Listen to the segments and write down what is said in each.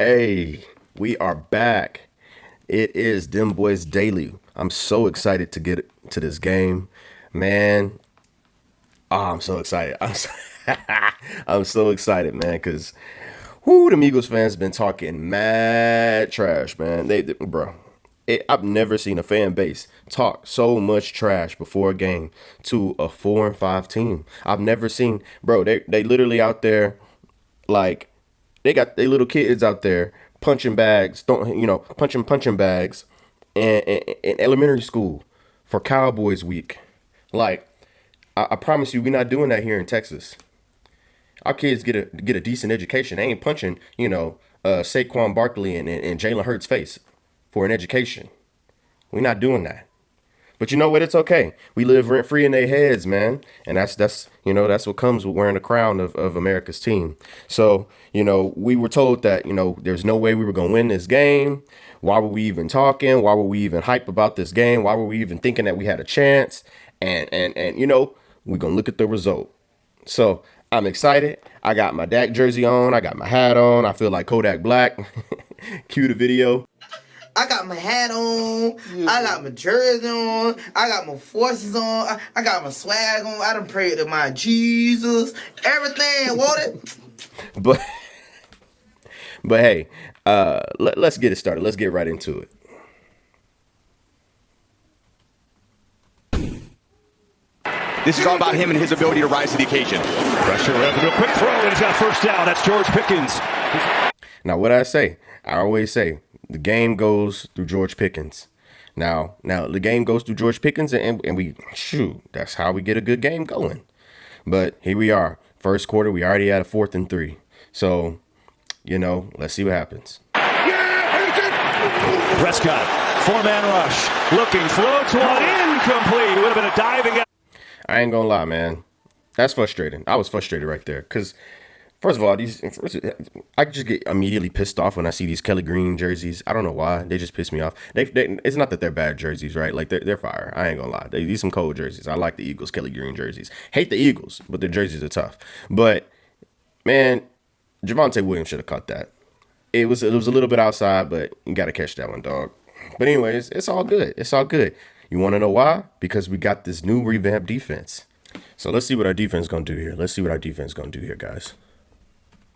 Hey, we are back. It is Dem Boys Daily. I'm so excited to get to this game, man. I'm so excited. I'm so excited, man, because the Eagles fans been talking mad trash, man. Bro, I've never seen a fan base talk so much trash before a game to a 4-5 team. I've never seen, bro. They literally out there like they got their little kids out there punching bags, don't punching bags, in elementary school for Cowboys week. Like I promise you, we're not doing that here in Texas. Our kids get a decent education. They ain't punching Saquon Barkley and Jalen Hurts face for an education. We're not doing that. But you know what? It's okay. We live rent free in their heads, man. And that's what comes with wearing the crown of America's team. So, we were told that, there's no way we were gonna win this game. Why were we even talking? Why were we even hype about this game? Why were we even thinking that we had a chance? And we're gonna look at the result. So I'm excited. I got my Dak jersey on, I got my hat on. I feel like Kodak Black. Cue the video. I got my hat on. I got my jersey on. I got my forces on. I got my swag on. I done prayed to my Jesus. Everything, want it? But hey, let's get it started. Let's get right into it. This is all about him and his ability to rise to the occasion. Pressure, real quick throw, and he's got a first down. That's George Pickens. Now, what I always say, the game goes through George Pickens. Now the game goes through George Pickens, and that's how we get a good game going. But here we are, first quarter, we already had a 4th and 3. So, let's see what happens. Prescott, 4-man rush, looking, floats one, incomplete. Would have been a diving. I ain't gonna lie, man. That's frustrating. I was frustrated right there because, first of all, I just get immediately pissed off when I see these Kelly Green jerseys. I don't know why. They just piss me off. It's not that they're bad jerseys, right? Like they're fire. I ain't gonna lie. These some cold jerseys. I like the Eagles Kelly Green jerseys. Hate the Eagles, but their jerseys are tough. But man, Javonte Williams should have caught that. It was a little bit outside, but you gotta catch that one, dog. But anyways, it's all good. It's all good. You want to know why? Because we got this new revamped defense. So let's see what our defense is going to do here. Guys.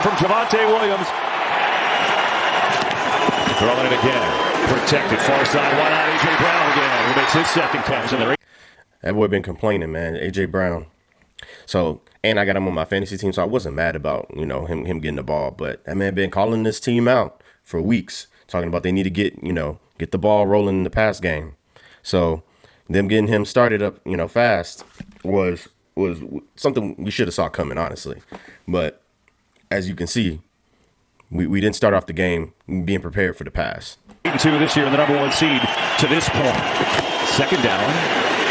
From Javonte Williams. Throwing it again. Protected. Far side. One out. A.J. Brown again. He makes his second catch. That boy been complaining, man. A.J. Brown. So, and I got him on my fantasy team, so I wasn't mad about, him getting the ball. But that man been calling this team out for weeks, talking about they need to get the ball rolling in the pass game. So them getting him started up, fast was something we should have saw coming, honestly. But as you can see, we didn't start off the game being prepared for the pass. 2 this year, and the number 1 seed to this point. Second down.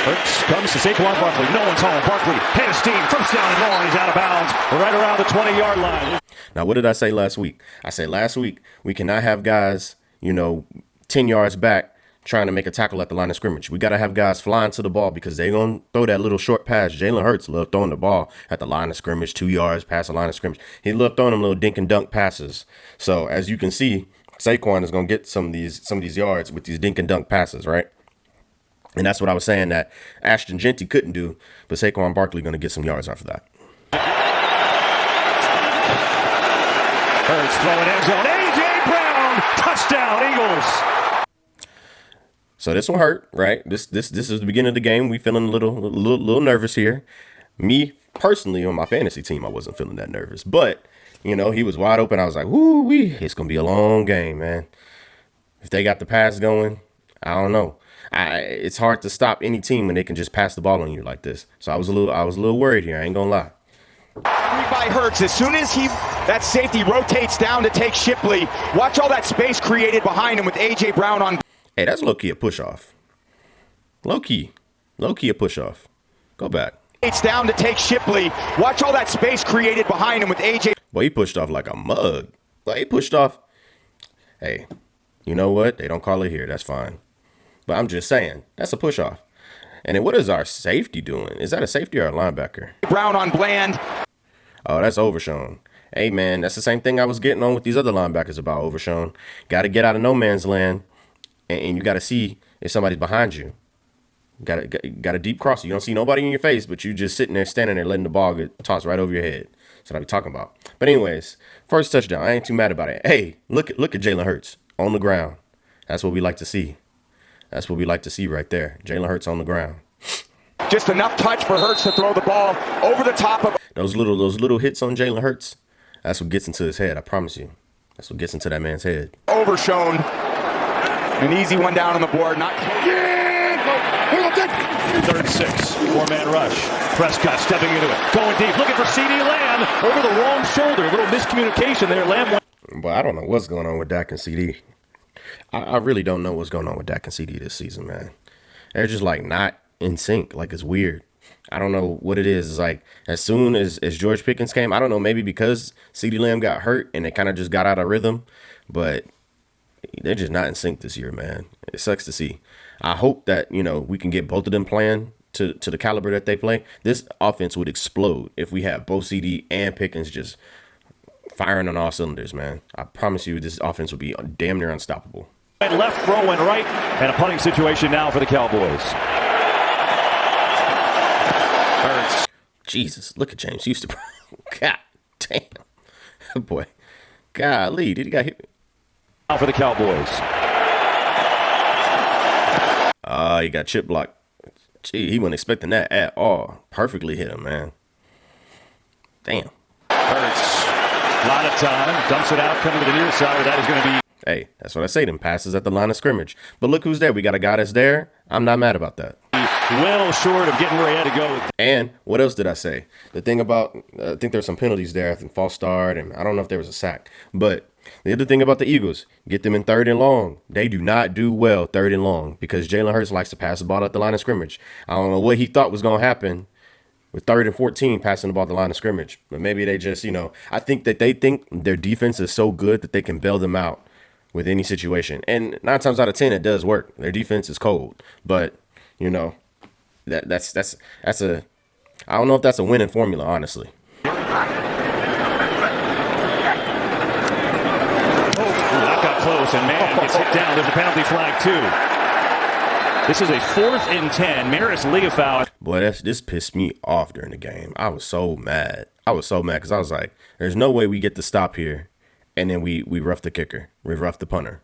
Hurts comes to Saquon Barkley. No one's home. Barkley, head of steam. First down and long. He's out of bounds right around the 20-yard line. Now, what did I say last week? I said last week we cannot have guys, 10 yards back trying to make a tackle at the line of scrimmage. We got to have guys flying to the ball because they're going to throw that little short pass. Jalen Hurts loved throwing the ball at the line of scrimmage, 2 yards past the line of scrimmage. He loved throwing them little dink and dunk passes. So as you can see, Saquon is going to get some of these yards with these dink and dunk passes, right? And that's what I was saying that Ashton Genty couldn't do, but Saquon Barkley going to get some yards off of that. Hurts throwing end zone. A.J. Brown, touchdown, Eagles. So this one hurt, right? This is the beginning of the game. We feeling a little nervous here. Me personally on my fantasy team, I wasn't feeling that nervous, but he was wide open. I was like, woo-wee, it's gonna be a long game, man. If they got the pass going, I don't know. It's hard to stop any team when they can just pass the ball on you like this. So I was a little worried here. I ain't gonna lie. By Hurts, as soon as that safety rotates down to take Shipley, watch all that space created behind him with A.J. Brown on. Hey, that's low-key a push-off. Low-key a push-off. Go back. It's down to take Shipley. Watch all that space created behind him with A.J. Boy, he pushed off like a mug. Like, he pushed off. Hey, you know what? They don't call it here. That's fine. But I'm just saying, that's a push-off. And then what is our safety doing? Is that a safety or a linebacker? Brown on Bland. Oh, that's Overshown. Hey, man, that's the same thing I was getting on with these other linebackers about, Overshown. Got to get out of no man's land, and you got to see if somebody's behind you. Got a deep cross. You don't see nobody in your face, but you just sitting there, standing there, letting the ball get tossed right over your head. That's what I be talking about. But anyways, first touchdown. I ain't too mad about it. Hey, look at Jalen Hurts on the ground. That's what we like to see. That's what we like to see right there. Jalen Hurts on the ground. Just enough touch for Hurts to throw the ball over the top of Those little hits on Jalen Hurts. That's what gets into his head. I promise you. That's what gets into that man's head. Overshown. An easy one down on the board. Not. Third and 6. 4-man rush. Prescott stepping into it. Going deep. Looking for CD Lamb over the wrong shoulder. A little miscommunication there. Lamb went. But I don't know what's going on with Dak and CD. I really don't know what's going on with Dak and CD this season, man. They're just like not in sync. Like it's weird. I don't know what it is. It's like as soon as George Pickens came, I don't know, maybe because CD Lamb got hurt and they kind of just got out of rhythm, but they're just not in sync this year, man. It sucks to see. I hope that, we can get both of them playing to the caliber that they play. This offense would explode if we have both CD and Pickens just firing on all cylinders, man. I promise you this offense would be damn near unstoppable. Left throw and right, and a punting situation now for the Cowboys. Hurts. Jesus, look at James Houston. God damn. Boy. Golly, did he got hit? Now for the Cowboys. He got chip blocked. Gee, he wasn't expecting that at all. Perfectly hit him, man. Damn. Hurts. A lot of time. Dumps it out, coming to the near side. That is going to be. Hey, that's what I say. Them passes at the line of scrimmage. But look who's there. We got a guy that's there. I'm not mad about that. Well short of getting where he had to go. And what else did I say? The thing about, I think there's some penalties there. I think false start, and I don't know if there was a sack. But the other thing about the Eagles, get them in 3rd and long. They do not do well 3rd and long because Jalen Hurts likes to pass the ball at the line of scrimmage. I don't know what he thought was going to happen with 3rd and 14 passing the ball at the line of scrimmage. But maybe they just, I think that they think their defense is so good that they can bail them out with any situation. And 9 times out of 10, it does work. Their defense is cold. But, that's a, I don't know if that's a winning formula, honestly. Close, and man gets hit down. There's a penalty flag too. This is a 4th and 10. Maris Leofow. Boy, this pissed me off during the game. I was so mad. Because I was like, there's no way we get to stop here, and then we rough the kicker. We rough the punter.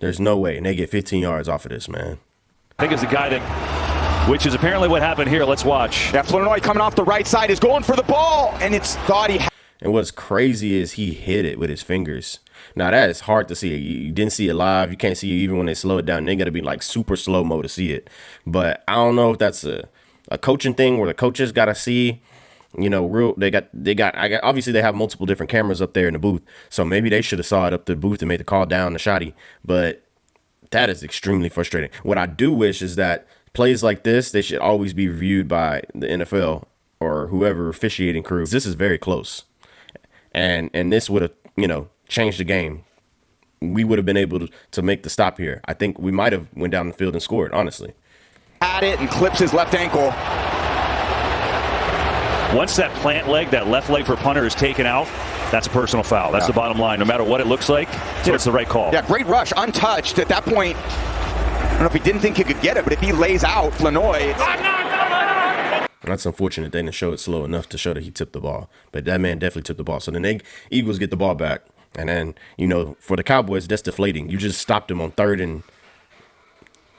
There's no way. And they get 15 yards off of this, man. I think it's the guy that, which is apparently what happened here. Let's watch. Yeah, Flournoy coming off the right side is going for the ball, and it's thought he. And what's crazy is he hit it with his fingers. Now, that is hard to see. You didn't see it live. You can't see it even when they slow it down. They got to be like super slow-mo to see it. But I don't know if that's a coaching thing where the coaches got to see, obviously they have multiple different cameras up there in the booth. So maybe they should have saw it up the booth and made the call down the shotty. But that is extremely frustrating. What I do wish is that plays like this, they should always be reviewed by the NFL or whoever officiating crew. This is very close. And this would have, changed the game. We would have been able to make the stop here. I think we might have went down the field and scored, honestly. Had it and clips his left ankle. Once that plant leg, that left leg for punter is taken out, that's a personal foul. That's the bottom line. No matter what it looks like, it's the right call. Yeah, great rush, untouched. At that point, I don't know if he didn't think he could get it, but if he lays out Flournoy. That's unfortunate. They didn't show it slow enough to show that he tipped the ball. But that man definitely tipped the ball. So then the Eagles get the ball back. And then, for the Cowboys, that's deflating. You just stopped him on 3rd and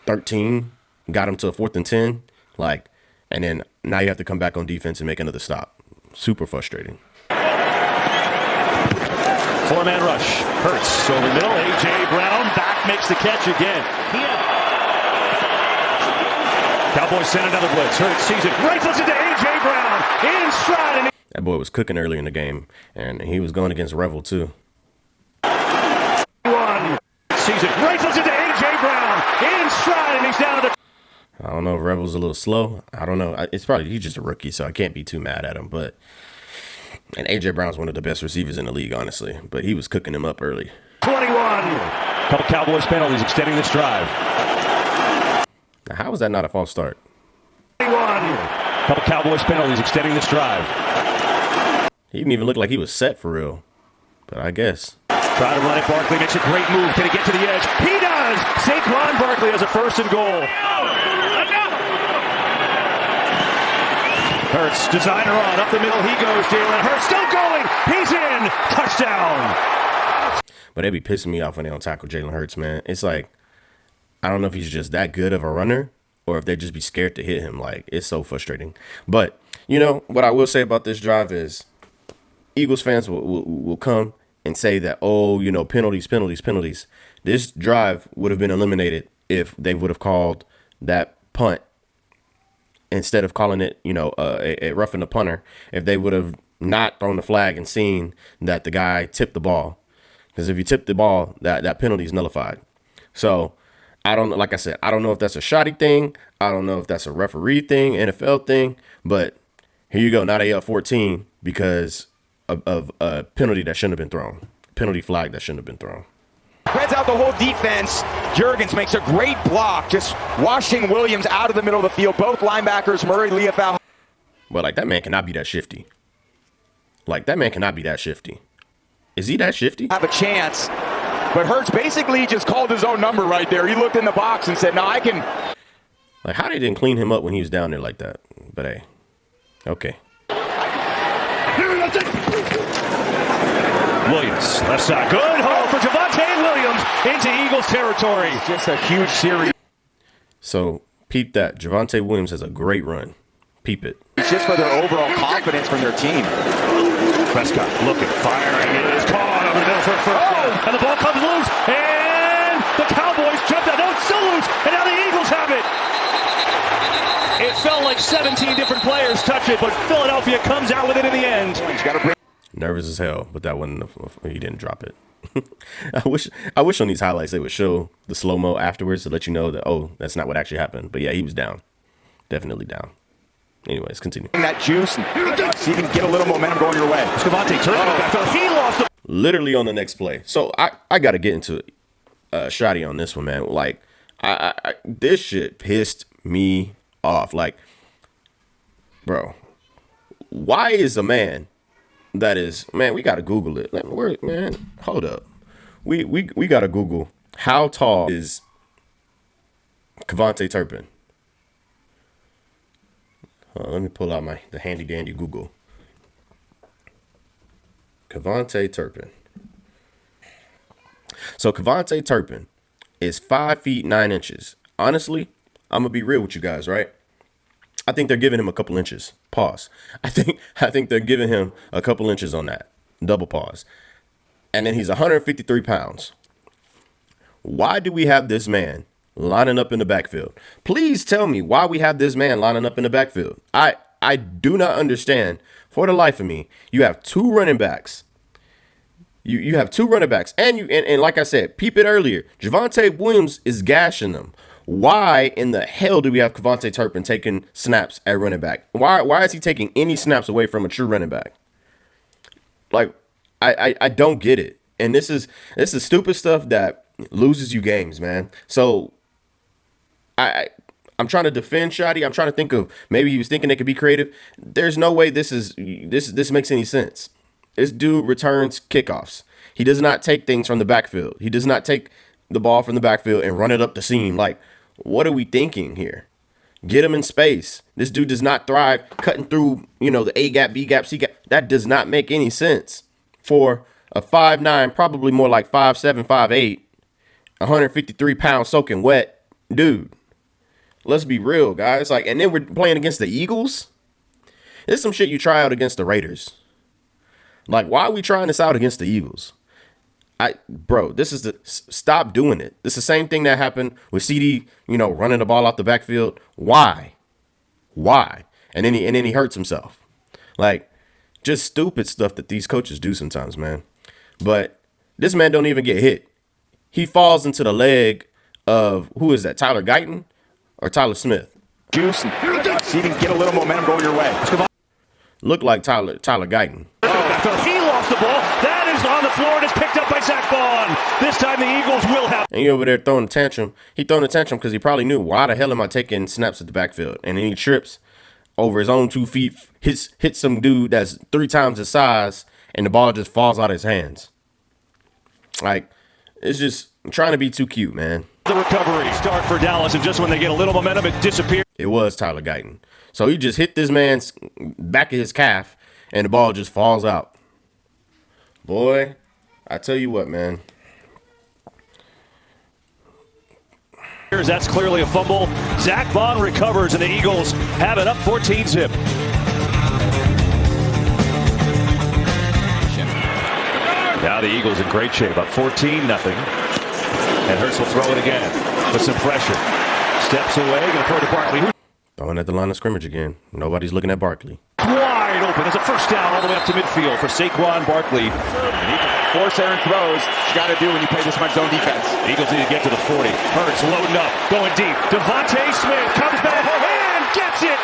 13, got him to a 4th and 10. And then now you have to come back on defense and make another stop. Super frustrating. 4-man rush. Hurts over middle. A.J. Brown back, makes the catch again. Cowboys send another blitz. Hurts sees it. Rifles it to A.J. Brown. In stride. That boy was cooking early in the game. And he was going against Revel, too. Sees it. Rifles it to A.J. Brown. In stride, and he's down to the. I don't know if Revel's a little slow. I don't know. It's probably he's just a rookie, so I can't be too mad at him. And A.J. Brown's one of the best receivers in the league, honestly. But he was cooking him up early. 21. Couple Cowboys penalties extending this drive. Now, how is that not a false start? 21. Couple Cowboys penalties extending this drive. He didn't even look like he was set for real. But I guess. Try to run it. Barkley makes a great move. Can he get to the edge? He does! Saquon Barkley has a 1st and goal. Hurts, designer on. Up the middle he goes. Jalen Hurts still going. He's in. Touchdown. But they be pissing me off when they don't tackle Jalen Hurts, man. It's like, I don't know if he's just that good of a runner or if they just be scared to hit him. Like, it's so frustrating. But, you know, what I will say about this drive is Eagles fans will come and say that, oh, you know, penalties. This drive would have been eliminated if they would have called that punt instead of calling it, you know, a roughing the punter, if they would have not thrown the flag and seen that the guy tipped the ball. Because if you tip the ball, that penalty is nullified. So I don't, like I said, I don't know if that's a shoddy thing. I don't know if that's a referee thing, NFL thing. But here you go. Now they up 14 because of a penalty that shouldn't have been thrown. Penalty flag that shouldn't have been thrown. Spreads out the whole defense. Jurgens makes a great block, just washing Williams out of the middle of the field. Both linebackers, Murray, Leofau. But, like, that man cannot be that shifty. Is he that shifty? Have a chance. But Hurts basically just called his own number right there. He looked in the box and said, no, I can. Like, how they didn't clean him up when he was down there like that? But, hey, okay. Williams, left side. Good hole for Javonte Williams into Eagles territory. It's just a huge series. So, peep that. Javonte Williams has a great run. Peep it. It's just for their overall confidence from their team. Prescott looking, firing. It is caught over the middle for a first down. And the ball comes loose. And the Cowboys jumped out. No, it's still loose. And now the Eagles have it. It felt like 17 different players touch it, but Philadelphia comes out with it in the end. Nervous as hell, but that wasn't. He didn't drop it. I wish on these highlights they would show the slow mo afterwards to let you know that, oh, that's not what actually happened. But yeah, he was down, definitely down. Anyways, continue. That juice, and so you can get a little momentum going your way. Javonte turning back. He lost the. Literally on the next play. So I got to get into shoddy on this one, man. Like this shit pissed me off. Like, bro, why is a man that is, man, we got to Google it. Like, man, hold up. We got to Google how tall is Cavante Turpin. Let me pull out the handy dandy Google. Cavante Turpin. So Cavante Turpin is 5 feet 9 inches. Honestly, I'm gonna be real with you guys, right? I think they're giving him a couple inches. Pause. I think they're giving him a couple inches on that. Double pause. And then he's 153 pounds. Why do we have this man lining up in the backfield? Please tell me why we have this man lining up in the backfield. I do not understand for the life of me. You have two running backs. You have two running backs. And like I said, peep it earlier. Javonte Williams is gashing them. Why in the hell do we have Cavante Turpin taking snaps at running back? Why is he taking any snaps away from a true running back? Like, I don't get it. And this is stupid stuff that loses you games, man. So I'm trying to defend Shoddy. I'm trying to think of, maybe he was thinking they could be creative. There's no way this makes any sense. This dude returns kickoffs. He does not take things from the backfield. He does not take the ball from the backfield and run it up the seam. Like, what are we thinking here? Get him in space. This dude does not thrive cutting through, the A gap, B gap, C gap. That does not make any sense for a 5'9", probably more like 5'7", 5'8", 153 pounds soaking wet dude. Let's be real, guys. Like, and then we're playing against the Eagles. This is some shit you try out against the Raiders. Like, why are we trying this out against the Eagles? Bro, stop doing it. This is the same thing that happened with CD, running the ball out the backfield. Why? And then he hurts himself. Like, just stupid stuff that these coaches do sometimes, man. But this man don't even get hit. He falls into the leg of, who is that, Tyler Guyton or Tyler Smith? Juice, so you can get a little momentum going your way. Look like Tyler Guyton. He lost the ball. That is on the floor and is picked up by Zach Bond. This time the Eagles will have. And he over there throwing a tantrum. He throwing a tantrum because he probably knew, why the hell am I taking snaps at the backfield? And then he trips over his own 2 feet, hits some dude that's 3 times his size, and the ball just falls out of his hands. Like, it's just trying to be too cute, man. The recovery start for Dallas, and just when they get a little momentum, it disappears. It was Tyler Guyton. So he just hit this man's back of his calf, and the ball just falls out. Boy, I tell you what, man. That's clearly a fumble. Zach Bond recovers, and the Eagles have it up 14-zip. Now the Eagles in great shape, up 14-0. And Hurts will throw it again with some pressure. Steps away, going to throw to Barkley. Throwing at the line of scrimmage again. Nobody's looking at Barkley. Wide open. There's a first down all the way up to midfield for Saquon Barkley. Force errant throws. You got to do when you play this much zone defense. Eagles need to get to the 40. Hurts loading up, going deep. Devontae Smith comes back and gets it.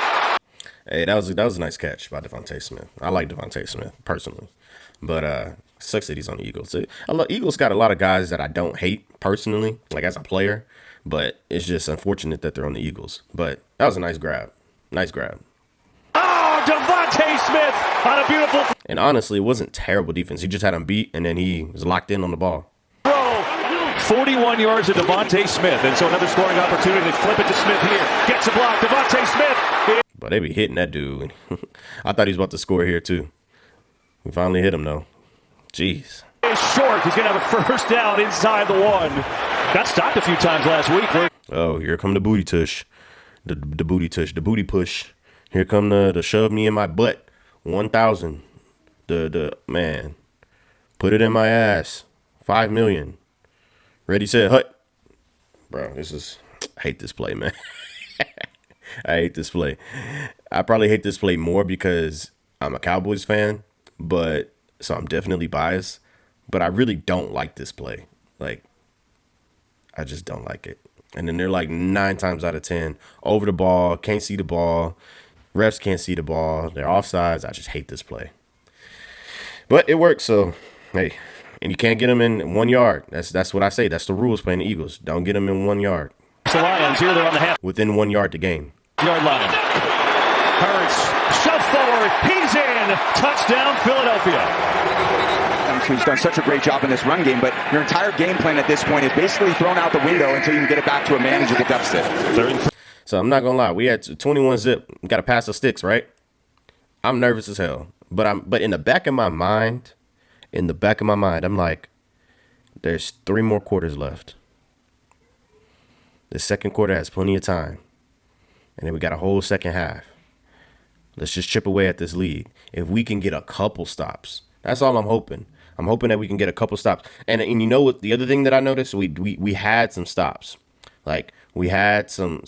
Hey, that was a nice catch by Devontae Smith. I like Devontae Smith personally, but sucks that he's on the Eagles. Eagles got a lot of guys that I don't hate personally, like as a player, but it's just unfortunate that they're on the Eagles. But that was a nice grab. Nice grab. Oh, Devontae Smith on a beautiful. And honestly, it wasn't terrible defense. He just had him beat, and then he was locked in on the ball. 41 yards to Devontae Smith, and so another scoring opportunity. They flip it to Smith here. Gets a block. Devontae Smith. But they be hitting that dude. I thought he was about to score here too. We finally hit him though. Jeez. It's short. He's going to have a first down inside the 1. Got stopped a few times last week. Oh, here come the booty tush. The booty tush. The booty push. Here come the shove me in my butt. 1,000. The man. Put it in my ass. 5 million. Ready, set, hut. Bro, I hate this play, man. I hate this play. I probably hate this play more because I'm a Cowboys fan, so I'm definitely biased. But I really don't like this play. Like, I just don't like it. And then they're like 9 times out of 10 over the ball, can't see the ball. Refs can't see the ball. They're offsides. I just hate this play. But it works, so, hey. And you can't get them in 1 yard. That's what I say. That's the rules playing the Eagles. Don't get them in 1 yard. The Lions here, they're on the half. Within 1 yard to gain. Yard line. Hurts, shove forward. He's in. Touchdown, Philadelphia. He's done such a great job in this run game, but your entire game plan at this point is basically thrown out the window until you can get it back to a manageable deficit. So I'm not going to lie. We had 21 zip. We got to pass the sticks, right? I'm nervous as hell. But in the back of my mind, I'm like, there's 3 more quarters left. The second quarter has plenty of time. And then we got a whole second half. Let's just chip away at this lead. If we can get a couple stops, that's all I'm hoping. I'm hoping that we can get a couple stops. And you know what? The other thing that I noticed, we had some stops. Like, we had some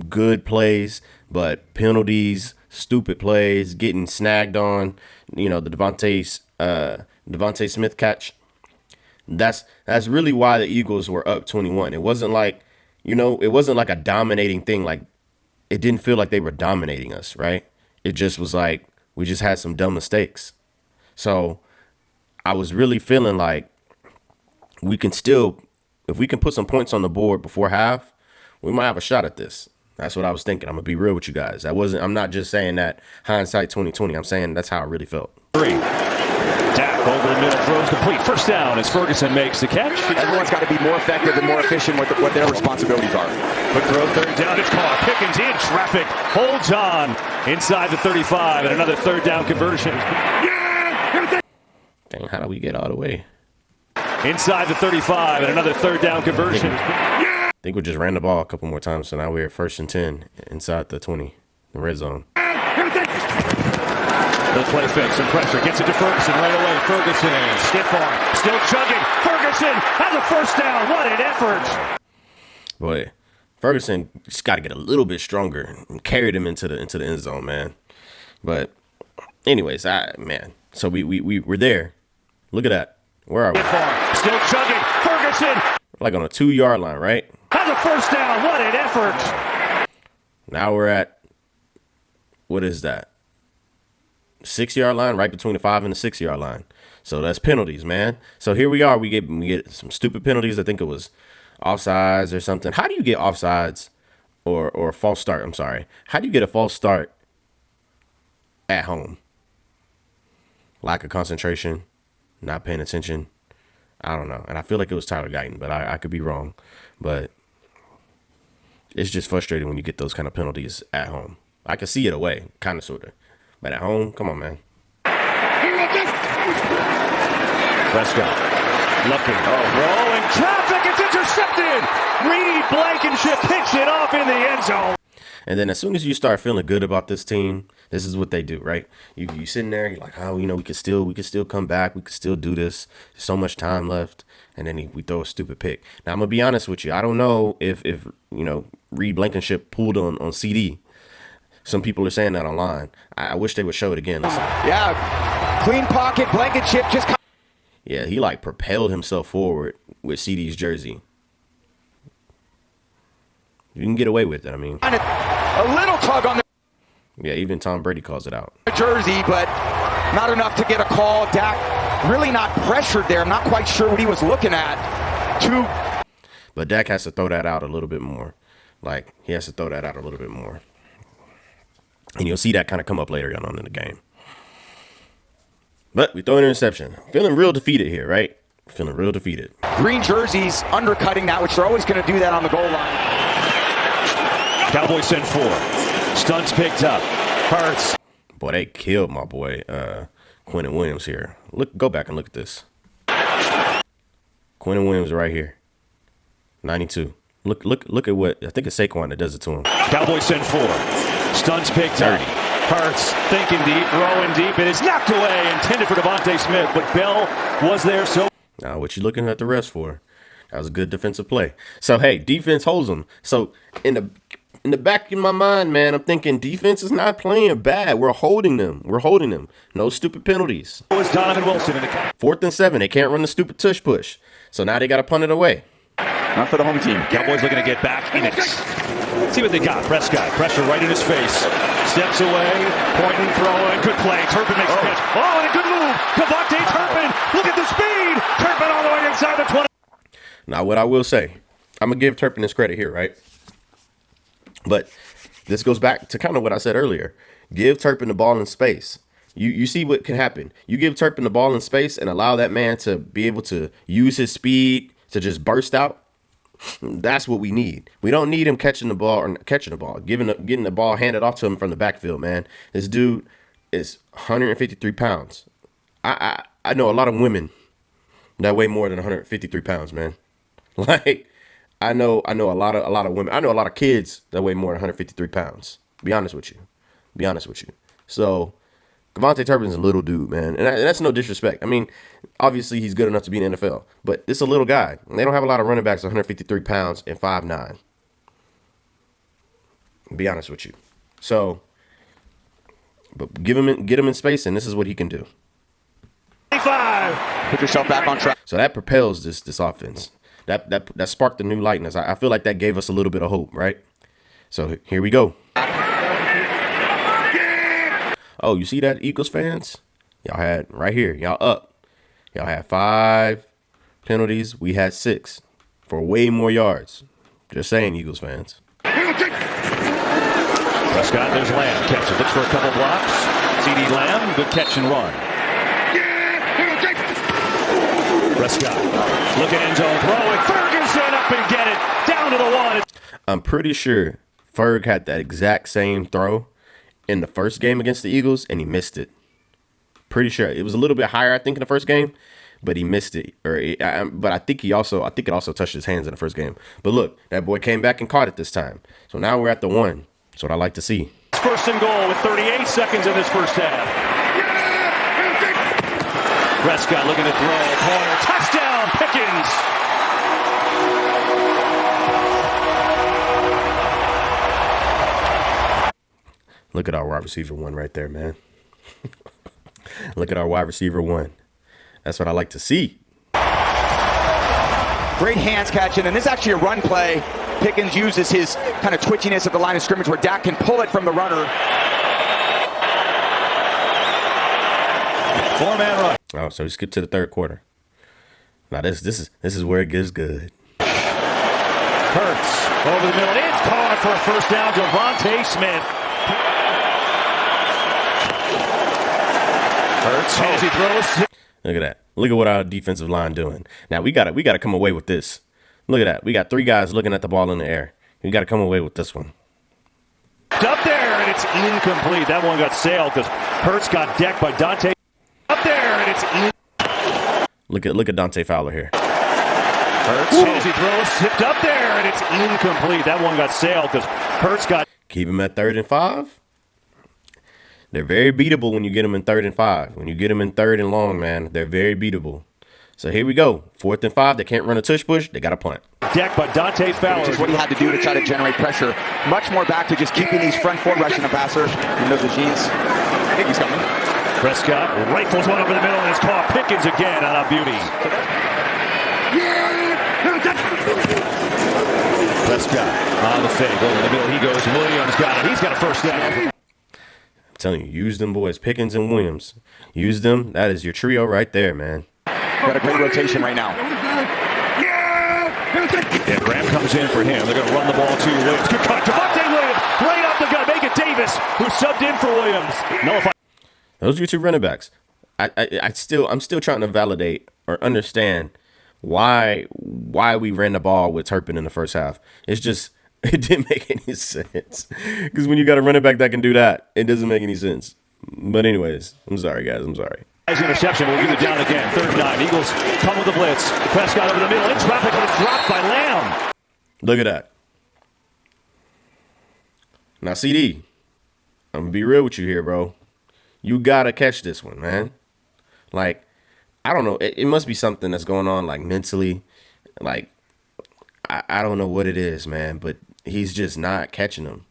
good plays, but penalties, stupid plays, getting snagged on. You know, the Devontae Smith catch. That's really why the Eagles were up 21. It wasn't like, it wasn't like a dominating thing. Like, it didn't feel like they were dominating us, right? It just was like we just had some dumb mistakes. So I was really feeling like we can still, if we can put some points on the board before half, we might have a shot at this. That's what I was thinking. I'm gonna be real with you guys. I'm not just saying that hindsight 2020. I'm saying that's how I really felt. 3. Dak over the middle, throws complete. First down as Ferguson makes the catch. Everyone's got to be more effective and more efficient with what their responsibilities are. Quick throw, third down, it's caught. Pickens in traffic, holds on inside the 35, and another third down conversion. Dang, how do we get all the way? Inside the 35, and another third down conversion. I think we just ran the ball a couple more times, so now we're at 1st and 10 inside the 20, the red zone. The play fake, some pressure, gets it to Ferguson right away. Ferguson, stiff arm, still chugging. Ferguson has a first down. What an effort! Boy, Ferguson just got to get a little bit stronger and carried him into the end zone, man. But anyways, so we're there. Look at that. Where are we? Still chugging. Ferguson. Like on a 2-yard line, right? Has a first down. What an effort! Now we're at, what is that? 6-yard line, right between the 5 and the 6-yard line. So that's penalties, man. So here we are. We get some stupid penalties. I think it was offsides or something. How do you get offsides or a false start? I'm sorry. How do you get a false start at home. Lack of concentration, not paying attention. I don't know. And I feel like it was Tyler Guyton, but I could be wrong. But it's just frustrating when you get those kind of penalties at home. I can see it away, kind of, sort of. But at home, come on, man. Prescott looking. Rolling traffic. It's intercepted. Reed Blankenship picks it off in the end zone. And then as soon as you start feeling good about this team, this is what they do, right? You sitting there, you're like, oh, we could still come back. We could still do this. There's so much time left. And then we throw a stupid pick. Now, I'm going to be honest with you. I don't know if Reed Blankenship pulled on CD. Some people are saying that online. I wish they would show it again. Listen. Yeah, clean pocket, Blankenship just... Yeah, he like propelled himself forward with CD's jersey. You can get away with it, I mean. A little tug on the... Yeah, even Tom Brady calls it out. Jersey, but not enough to get a call. Dak really not pressured there. I'm not quite sure what he was looking at. But Dak has to throw that out a little bit more. Like, he has to throw that out a little bit more. And you'll see that kind of come up later on in the game. But we throw an interception. Feeling real defeated here, right? Feeling real defeated. Green jerseys undercutting that, which they're always going to do that on the goal line. Cowboys send 4. Stunts picked up. Hurts. Boy, they killed my boy Quentin Williams here. Go back and look at this. Quentin Williams right here. 92. Look at what, I think it's Saquon that does it to him. Cowboys send 4. Stunts picked up. Hurts thinking deep, throwing deep. It is knocked away, intended for Devontae Smith, but Bell was there. So now, what you looking at the rest for? That was a good defensive play. So hey, defense holds them. So in the back of my mind, man, I'm thinking defense is not playing bad. We're holding them. No stupid penalties. it was Donovan Wilson in the 4th and 7. They can't run the stupid tush push. So now they got to punt it away. Not for the home team. Cowboys looking to get back in it. See what they got. Prescott, pressure right in his face. Steps away, pointing, throwing. Good play. Turpin makes a catch. Oh, and a good move. Devontae Turpin. Look at the speed. Turpin all the way inside the 20. Now, what I will say, I'm going to give Turpin his credit here, right? But this goes back to kind of what I said earlier. Give Turpin the ball in space. You see what can happen. You give Turpin the ball in space and allow that man to be able to use his speed to just burst out. That's what we need. We don't need him catching the ball, getting the ball handed off to him from the backfield, man. This dude is 153 pounds. I know a lot of women that weigh more than 153 pounds, man. Like, I know a lot of women. I know a lot of kids that weigh more than 153 pounds. Be honest with you. So Devontae Turpin's a little dude, man. And that's no disrespect. I mean, obviously he's good enough to be in the NFL, but it's a little guy. They don't have a lot of running backs 153 pounds and 5'9". Be honest with you. So, but get him in space, and this is what he can do. 25. Put yourself back on track. So that propels this offense. That sparked a new lightness. I feel like that gave us a little bit of hope, right? So here we go. Oh, you see that, Eagles fans? Y'all had right here. Y'all up. Y'all had 5 penalties. We had 6 for way more yards. Just saying, Eagles fans. Prescott, there's Lamb. Catch it. Looks for a couple blocks. CD Lamb, good catch and run. Prescott, looking end zone, throwing. Ferguson up and get it. Down to the 1. I'm pretty sure Ferg had that exact same throw in the first game against the Eagles, and he missed it. Pretty sure it was a little bit higher, I think, in the first game, but he missed it. But I think it also touched his hands in the first game. But look, that boy came back and caught it this time. So now we're at the 1. That's what I like to see. First and goal with 38 seconds in this first half. Prescott looking to throw. Corner. Touchdown, Pickens. Look at our wide receiver 1 right there, man. Look at our wide receiver 1. That's what I like to see. Great hands catching, and this is actually a run play. Pickens uses his kind of twitchiness at the line of scrimmage where Dak can pull it from the runner. 4-man run. Oh, so we skip to the third quarter. Now this is where it gets good. Hurts over the middle. It's caught for a first down. Devontae Smith. Hurts as he throws. Look at that. Look at what our defensive line doing. Now we gotta come away with this. Look at that. We got 3 guys looking at the ball in the air. We gotta come away with this one. Up there, and it's incomplete. That one got sailed because Hurts got decked by Dante. Up there, and it's Look at Dante Fowler here. Hurts as he throws, zipped up there, and it's incomplete. That one got sailed because Hurts got. Keep him at 3rd and 5. They're very beatable when you get them in 3rd and 5. When you get them in 3rd and long, man, they're very beatable. So here we go. 4th and 5. They can't run a tush push. They got to punt. Decked by Dante Fowler. Which is what he had to do to try to generate pressure. Much more back to just keeping these front 4 rushing the passer in those regimes. I think he's coming. Prescott rifles one over the middle and it's caught. Pickens again on a beauty. Prescott on the fake over the middle. He goes. Williams got it. He's got a first down. I'm telling you, use them boys, Pickens and Williams. Use them. That is your trio right there, man. Got a great rotation right now. And Graham comes in for him. They're going to run the ball to Williams. Good cut. Javonte Williams right off the gun. Make it Davis, who subbed in for Williams. Nullify. Those are your 2 running backs. I'm still trying to validate or understand why we ran the ball with Turpin in the first half. It didn't make any sense. Because when you got a running back that can do that, it doesn't make any sense. But anyways, I'm sorry, guys. I'm sorry. Nice interception. We'll give it down again. 3rd and 9. Eagles come with the blitz. Prescott over the middle. In traffic, but it's dropped by Lamb. Look at that. Now, CD, I'm going to be real with you here, bro. You got to catch this one, man. Like, I don't know. It must be something that's going on, like, mentally. Like, I don't know what it is, man, but he's just not catching them.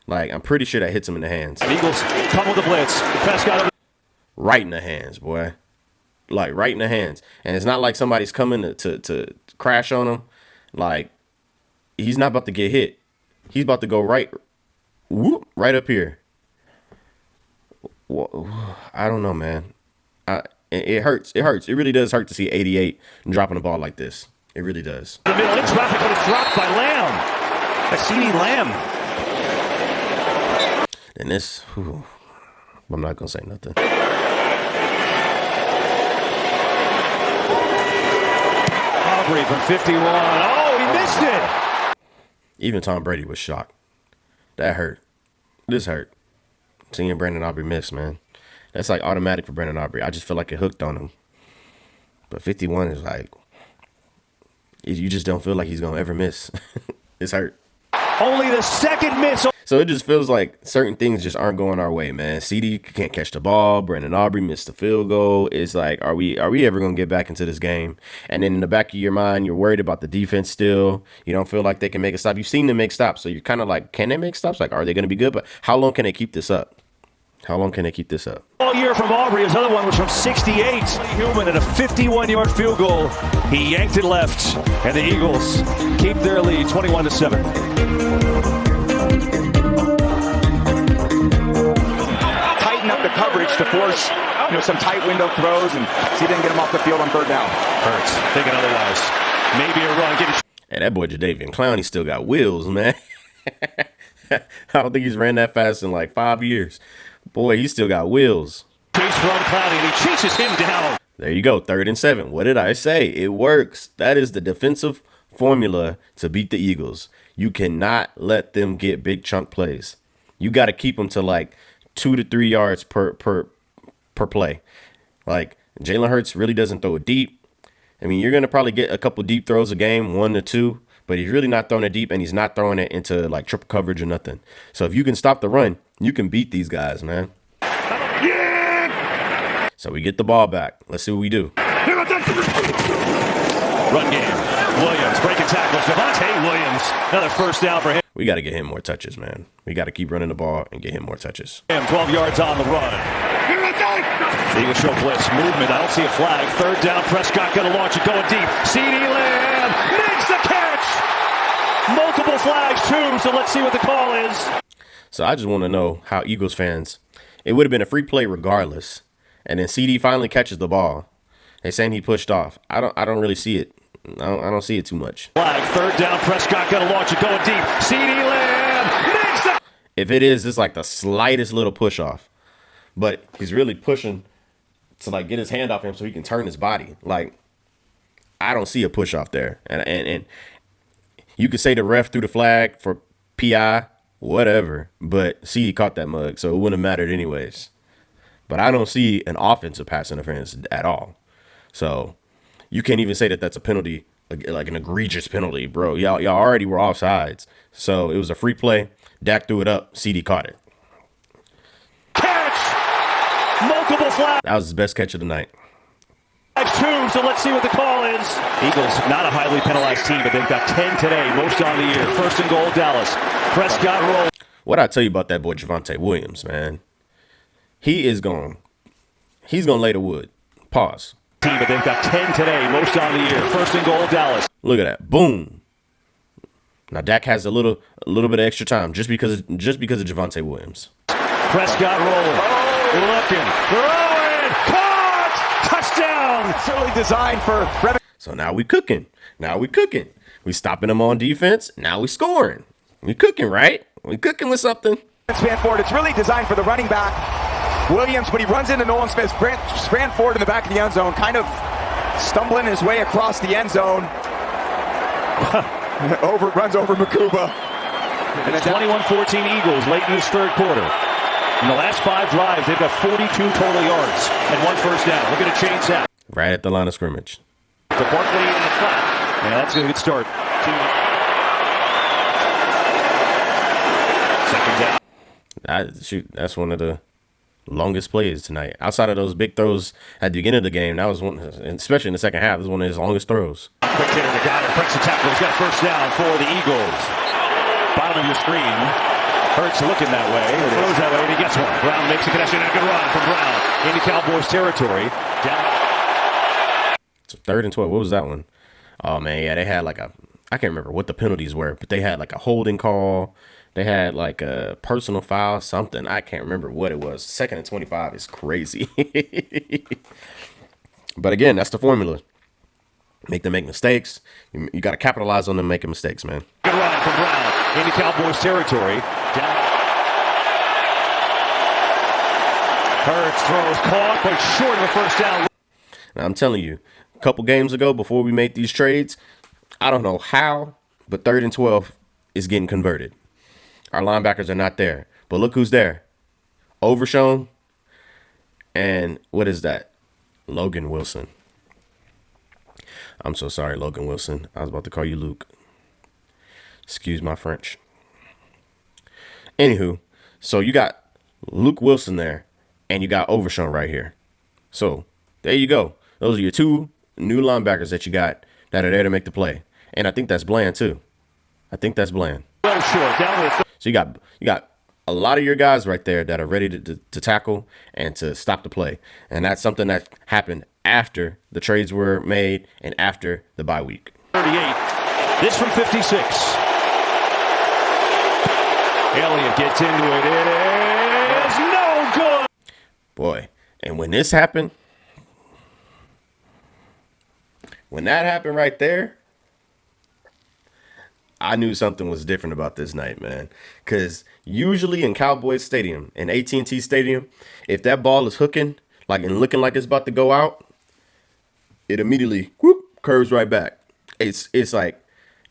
Like, I'm pretty sure that hits him in the hands. Eagles come with the blitz. Prescott over. Right in the hands, boy. Like, right in the hands. And it's not like somebody's coming to crash on him. Like, he's not about to get hit. He's about to go right up here. I don't know, man. It hurts. It hurts. It really does hurt to see 88 dropping the ball like this. It really does. The middle in traffic, but it's dropped by Lamb. That's CeeDee Lamb. And this, I'm not going to say nothing. Aubrey from 51. Oh, he missed it. Even Tom Brady was shocked. That hurt. This hurt. Seeing Brandon Aubrey miss, man. That's like automatic for Brandon Aubrey. I just feel like it hooked on him. But 51 is like, you just don't feel like he's going to ever miss. It's hurt. Only the second miss. So it just feels like certain things just aren't going our way, man. CD can't catch the ball. Brandon Aubrey missed the field goal. It's like, are we ever going to get back into this game? And then in the back of your mind, you're worried about the defense still. You don't feel like they can make a stop. You've seen them make stops. So you're kind of like, can they make stops? Like, are they going to be good? But how long can they keep this up? How long can they keep this up? All year from Aubrey. His other one was from 68. Human at a 51-yard field goal. He yanked it left. And the Eagles keep their lead 21-7. Tighten up the coverage to force, some tight window throws and see if they can get him off the field on 3rd down. Hurts thinking otherwise. Maybe a run. Hey, that boy Jadeveon Clowney still got wheels, man. I don't think he's ran that fast in like 5 years. Boy, he still got wheels. Chase from Clowney, and he chases him down. There you go, 3rd and 7. What did I say? It works. That is the defensive formula to beat the Eagles. You cannot let them get big chunk plays. You got to keep them to like 2 to 3 yards per play. Like, Jalen Hurts really doesn't throw it deep. I mean, you're going to probably get a couple deep throws a game, 1 to 2, but he's really not throwing it deep, and he's not throwing it into like triple coverage or nothing. So if you can stop the run, you can beat these guys, man. Yeah! So we get the ball back. Let's see what we do. Run game. Williams breaking tackles. Javonte Williams. Another first down for him. We got to get him more touches, man. We got to keep running the ball and get him more touches. 12 yards on the run. The Eagles show blitz movement. I don't see a flag. 3rd down. Prescott going to launch it going deep. CeeDee Lamb makes the catch. Multiple flags too. So let's see what the call is. So I just want to know how Eagles fans, it would have been a free play regardless. And then CD finally catches the ball. They're saying he pushed off. I don't really see it. I don't see it too much. Flag, 3rd down. Prescott going to launch it going deep. CeeDee Lamb makes the. If it is, it's like the slightest little push off. But he's really pushing to like get his hand off him so he can turn his body. Like, I don't see a push off there. And you could say the ref threw the flag for PI, whatever, but CD caught that mug, so it wouldn't have mattered anyways. But I don't see an offensive pass interference at all. So you can't even say that that's a penalty, like an egregious penalty, bro. Y'all already were offsides. So it was a free play. Dak threw it up. CD caught it. Catch! Multiple flags. That was his best catch of the night. Two, so let's see what the call is. Eagles, not a highly penalized team, but they've got 10 today, most on the year. First and goal, Dallas. Prescott roll. What I tell you about that boy Javonte Williams, man? He's gonna lay the wood. Pause. Team, but they've got 10 today, most on the year. First and goal, Dallas. Look at that. Boom. Now Dak has a little bit of extra time just because of Javonte Williams. Prescott rolling. Looking. Throwing. Caught! Touchdown! It's really designed for... So now we cooking. We stopping them on defense. Now we scoring. We cooking, right? We cooking with something. Span forward. It's really designed for the running back, Williams, but he runs into Nolan Smith, ran forward in the back of the end zone, kind of stumbling his way across the end zone. Runs over Makuba. And it's 21-14 Eagles late in this third quarter. In the last 5 drives, they've got 42 total yards and 1 first down. We're going to change that. Right at the line of scrimmage. To Barkley in the flat. Yeah, that's a good start. Second down. That's one of the longest plays tonight. Outside of those big throws at the beginning of the game, that was one, especially in the second half, this was one of his longest throws. Quick hitter to Goddard, breaks the tackle. He's got first down for the Eagles. Bottom of your screen. Hurts looking that way. Throws that way, and he gets one. Brown makes a connection, and a good run from Brown into Cowboys territory. Down. So 3rd and 12. What was that one? Oh, man, yeah, they had like I can't remember what the penalties were, but they had like a holding call. They had like a personal foul, something. I can't remember what it was. 2nd and 25 is crazy. But again, that's the formula. Make them make mistakes. You got to capitalize on them making mistakes, man. Good run from Brown into Cowboys territory. Down. Hurts throws caught, but short of a first down. Now, I'm telling you, a couple games ago before we made these trades, I don't know how, but 3rd and 12 is getting converted. Our linebackers are not there. But look who's there. Overshown. And what is that? Logan Wilson. I'm so sorry, Logan Wilson. I was about to call you Luke. Excuse my French. Anywho, so you got Luke Wilson there, and you got Overshown right here. So there you go. Those are your 2 new linebackers that you got that are there to make the play. And I think that's Bland, too. Well short, down with. So you got a lot of your guys right there that are ready to tackle and to stop the play. And that's something that happened after the trades were made and after the bye week. 38. This from 56. Elliott gets into it. It is no good. Boy, and when that happened right there, I knew something was different about this night, man. Because usually in Cowboys Stadium, in AT&T Stadium, if that ball is hooking like and looking like it's about to go out, it immediately curves right back. It's like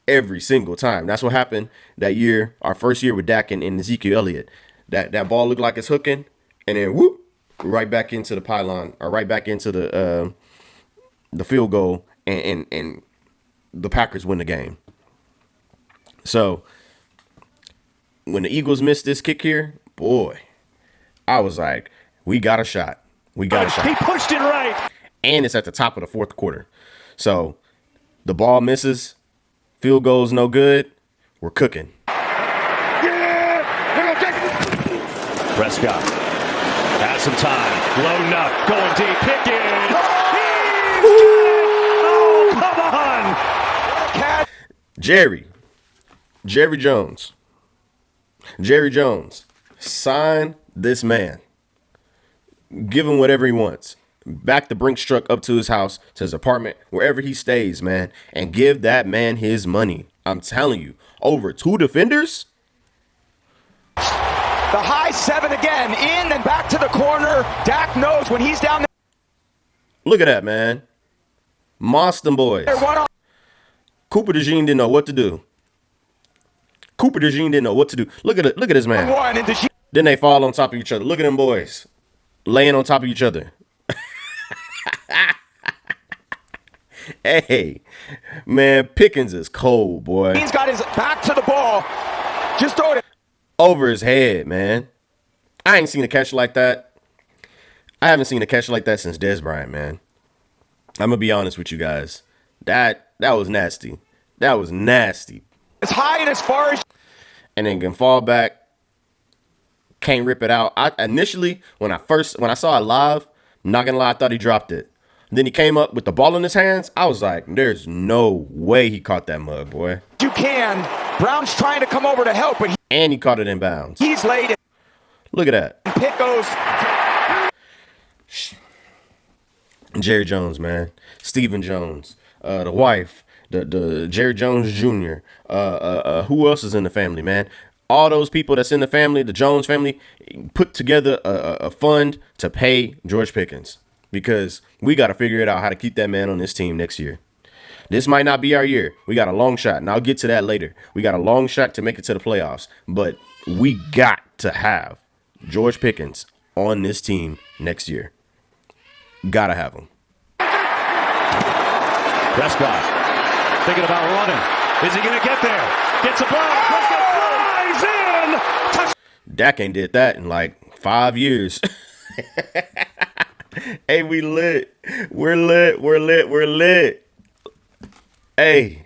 every single time. That's what happened that year, our first year with Dak and Ezekiel Elliott. That ball looked like it's hooking, and then right back into the pylon, or right back into the field goal, and the Packers win the game. So when the Eagles missed this kick here, boy, I was like, we got a shot. He pushed it right. And it's at the top of the 4th quarter. So the ball misses, field goal's no good. We're cooking. Prescott has some time. Loading up, going deep, picking. Oh, come on. Jerry Jones, sign this man. Give him whatever he wants. Back the Brinks truck up to his house, to his apartment, wherever he stays, man, and give that man his money. I'm telling you, over 2 defenders. The high 7 again, in and back to the corner. Dak knows when he's down there. Look at that, man. Monster boys. Cooper DeJean didn't know what to do. Cooper DeJean didn't know what to do. Look at it. Look at this man. Then they fall on top of each other. Look at them boys laying on top of each other. Hey, man, Pickens is cold, boy. He's got his back to the ball. Just throw it over his head, man. I ain't seen a catch like that. I haven't seen a catch like that since Dez Bryant, man. I'm gonna be honest with you guys. That was nasty. That was nasty. As high and as far as, and then can fall back. Can't rip it out. I initially, when I saw it live, not gonna lie, I thought he dropped it. Then he came up with the ball in his hands. I was like, there's no way he caught that mug, boy. You can. Brown's trying to come over to help, but and he caught it in bounds. He's late. Look at that. Pick goes. Jerry Jones, man. Stephen Jones. The wife. The Jerry Jones Jr. Who else is in the family, man? All those people that's in the family, the Jones family, put together a fund to pay George Pickens. Because we got to figure it out how to keep that man on this team next year. This might not be our year. We got a long shot, and I'll get to that later. We got a long shot to make it to the playoffs. But we got to have George Pickens on this team next year. Gotta have him. Prescott thinking about running. Is he going to get there? Gets a block. Prescott flies in. Touch. Dak ain't did that in like 5 years. Hey, we lit. We're lit. We're lit. We're lit. Hey,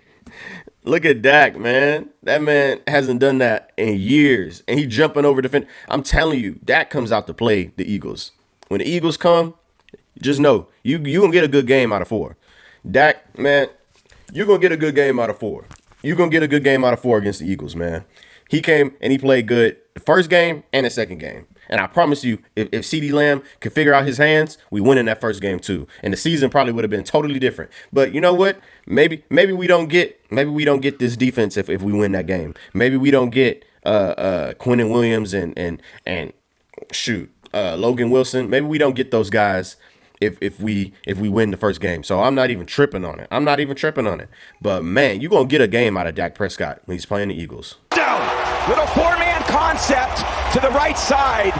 look at Dak, man. That man hasn't done that in years. And he jumping over defense. I'm telling you, Dak comes out to play the Eagles. When the Eagles come, just know you gonna get a good game out of 4. Dak, man, you're gonna get a good game out of 4. You're gonna get a good game out of 4 against the Eagles, man. He came and he played good the first game and the second game. And I promise you, if CeeDee Lamb could figure out his hands, we win in that first game too. And the season probably would have been totally different. But you know what? Maybe we don't get this defense if we win that game. Maybe we don't get Quinnen Williams and Logan Wilson. Maybe we don't get those guys if we win the first game. So I'm not even tripping on it. But man, you're gonna get a game out of Dak Prescott when he's playing the Eagles. Little 4-man concept to the right side.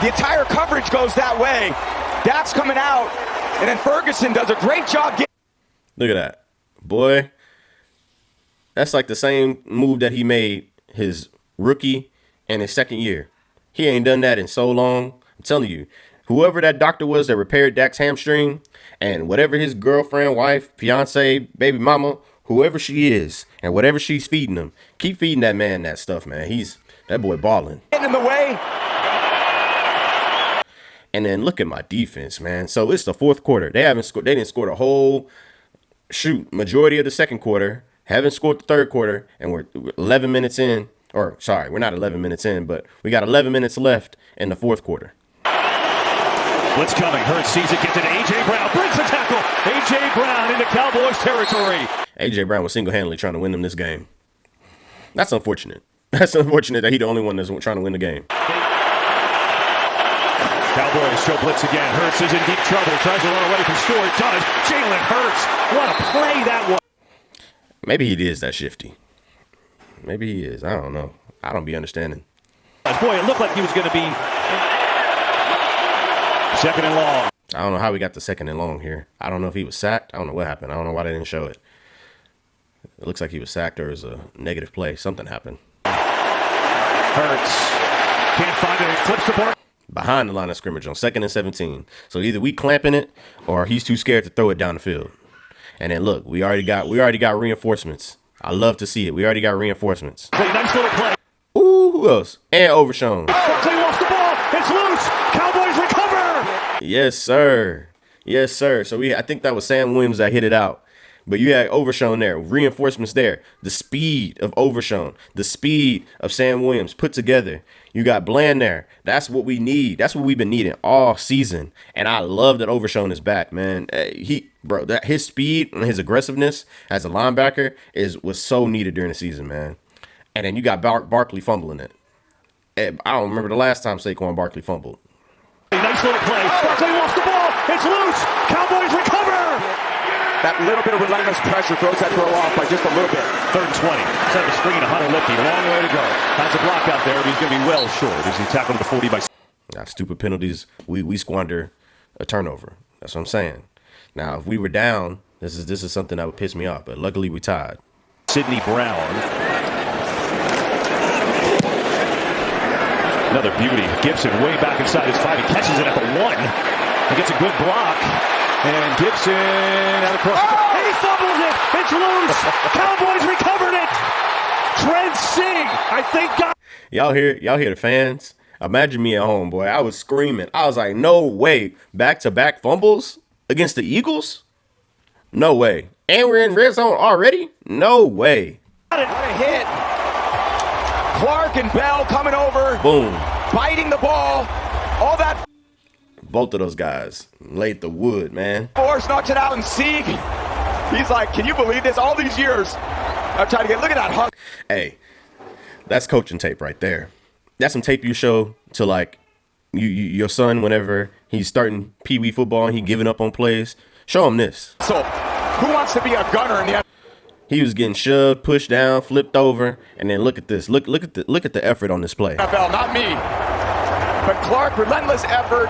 The entire coverage goes that way. Dak's coming out, and then Ferguson does a great job. Look at that. Boy, that's like the same move that he made his rookie and his second year. He ain't done that in so long. I'm telling you, whoever that doctor was that repaired Dak's hamstring and whatever his girlfriend, wife, fiance, baby mama, whoever she is, and whatever she's feeding him, keep feeding that man that stuff, man. That boy balling. In the way. And then look at my defense, man. So it's the fourth quarter. They didn't score the whole majority of the second quarter. Haven't scored the third quarter, and we're 11 minutes in. Or sorry, we're not 11 minutes in, but we got 11 minutes left in the fourth quarter. Blitz coming. Hurts sees it, gets it to A.J. Brown. Breaks the tackle. A.J. Brown into Cowboys territory. A.J. Brown was single-handedly trying to win them this game. That's unfortunate. That's unfortunate that he's the only one that's trying to win the game. Cowboys show blitz again. Hurts is in deep trouble. Tries to run away from score. Does. Jalen Hurts. What a play that was. Maybe he is that shifty. Maybe he is. I don't know. I don't be understanding. Boy, it looked like he was going to be second and long. I don't know how we got the second and long here. I don't know if he was sacked. I don't know what happened. I don't know why they didn't show it. It looks like he was sacked or it was a negative play. Something happened. Hurts. Can't find it. He flips the ball. Behind the line of scrimmage on 2nd and 17. So either we clamping it or he's too scared to throw it down the field. And then look, we already got reinforcements. I love to see it. We already got reinforcements. Nice little play. Ooh, who else? And Overshown. Barkley lost the ball. It's loose. Cowboys recover. Yes, sir. Yes, sir. So I think that was Sam Williams that hit it out. But you had Overshown there, reinforcements there. The speed of Overshown, the speed of Sam Williams put together. You got Bland there. That's what we need. That's what we've been needing all season. And I love that Overshown is back, man. His speed and his aggressiveness as a linebacker was so needed during the season, man. And then you got Barkley fumbling it. And I don't remember the last time Saquon Barkley fumbled. Nice little play. Barkley lost the ball. It's loose. Cowboys recover. That little bit of relentless pressure throws that throw off by just a little bit. 3rd and 20. Set the screen to Hunter Lipke. Long way to go. Has a block out there, but he's going to be well short as he tackled the 40 by. Now, stupid penalties, we squander a turnover. That's what I'm saying. Now, if we were down, this is something that would piss me off. But luckily, we tied. Sidney Brown. Another beauty. Gibson way back inside his 5. He catches it at the 1. He gets a good block. And Gibson out across. Oh! And he fumbles it. It's loose. Cowboys recovered it. Trent Singh, I think. Y'all hear the fans? Imagine me at home, boy. I was screaming. I was like, no way. Back-to-back fumbles against the Eagles? No way. And we're in red zone already? No way. What a hit. Clark and Bell coming over. Boom. Biting the ball. All that. Both of those guys laid the wood, man. Force knocks it out, and Sieg, he's like, can you believe this? All these years, I'm trying to look at that hug. Hey, that's coaching tape right there. That's some tape you show to, like, your son whenever he's starting Pee Wee football and he giving up on plays. Show him this. So, who wants to be a gunner in the He was getting shoved, pushed down, flipped over, and then look at this. Look at the effort on this play. NFL? Not me. But Clark, relentless effort,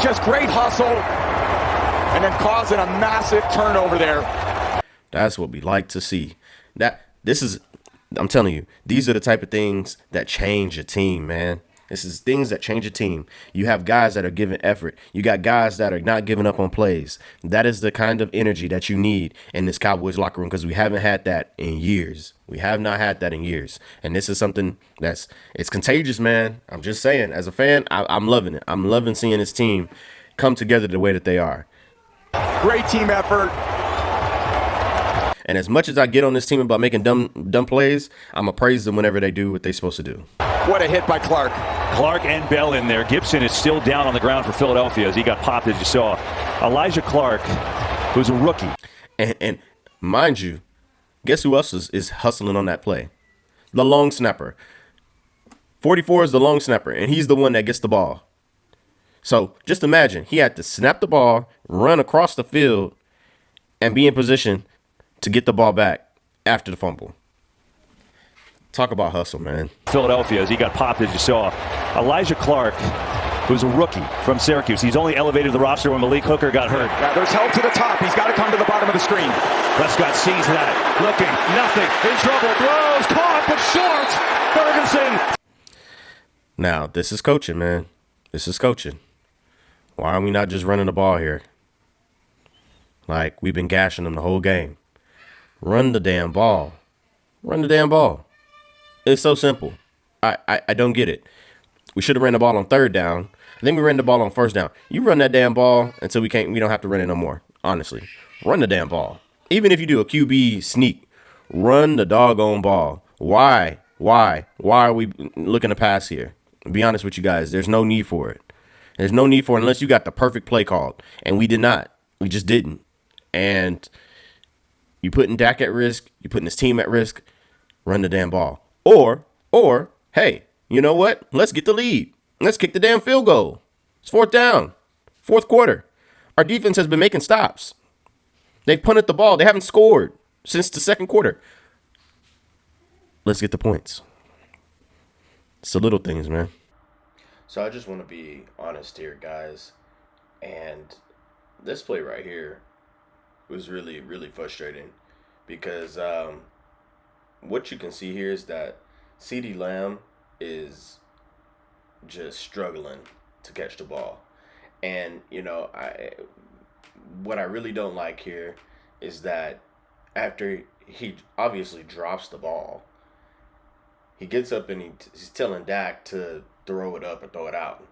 just great hustle, and then causing a massive turnover there. That's what we like to see. I'm telling you, these are the type of things that change a team, man. This is things that change a team. You have guys that are giving effort. You got guys that are not giving up on plays. That is the kind of energy that you need in this Cowboys locker room, because we haven't had that in years. We have not had that in years. And this is something it's contagious, man. I'm just saying, as a fan, I'm loving it. I'm loving seeing this team come together the way that they are. Great team effort. And as much as I get on this team about making dumb plays, I'm going to praise them whenever they do what they're supposed to do. What a hit by Clark. Clark and Bell in there. Gibson is still down on the ground for Philadelphia as he got popped, as you saw. Elijah Clark, who's a rookie. And mind you, guess who else is hustling on that play? The long snapper. 44 is the long snapper, and he's the one that gets the ball. So just imagine, he had to snap the ball, run across the field, and be in position to get the ball back after the fumble. Talk about hustle, man. Philadelphia as he got popped, as you saw. Elijah Clark, who's a rookie from Syracuse. He's only elevated the roster when Malik Hooker got hurt. Yeah, there's help to the top. He's got to come to the bottom of the screen. Prescott sees that. Looking, nothing, in trouble, throws, caught, but short. Ferguson. Now, this is coaching, man. This is coaching. Why are we not just running the ball here? Like, we've been gashing them the whole game. Run the damn ball. Run the damn ball. It's so simple. I don't get it. We should have ran the ball on 3rd down. Then we ran the ball on 1st down. You run that damn ball until we don't have to run it no more. Honestly. Run the damn ball. Even if you do a QB sneak, run the doggone ball. Why? Why are we looking to pass here? Be honest with you guys. There's no need for it. There's no need for it unless you got the perfect play called. And we did not. We just didn't. And you're putting Dak at risk. You're putting this team at risk. Run the damn ball. Or, hey, you know what? Let's get the lead. Let's kick the damn field goal. It's 4th down. 4th quarter. Our defense has been making stops. They've punted the ball. They haven't scored since the 2nd quarter. Let's get the points. It's the little things, man. So I just want to be honest here, guys. And this play right here was really, really frustrating because what you can see here is that CeeDee Lamb is just struggling to catch the ball. And, what I really don't like here is that after he obviously drops the ball, he gets up and he's telling Dak to throw it up or throw it out.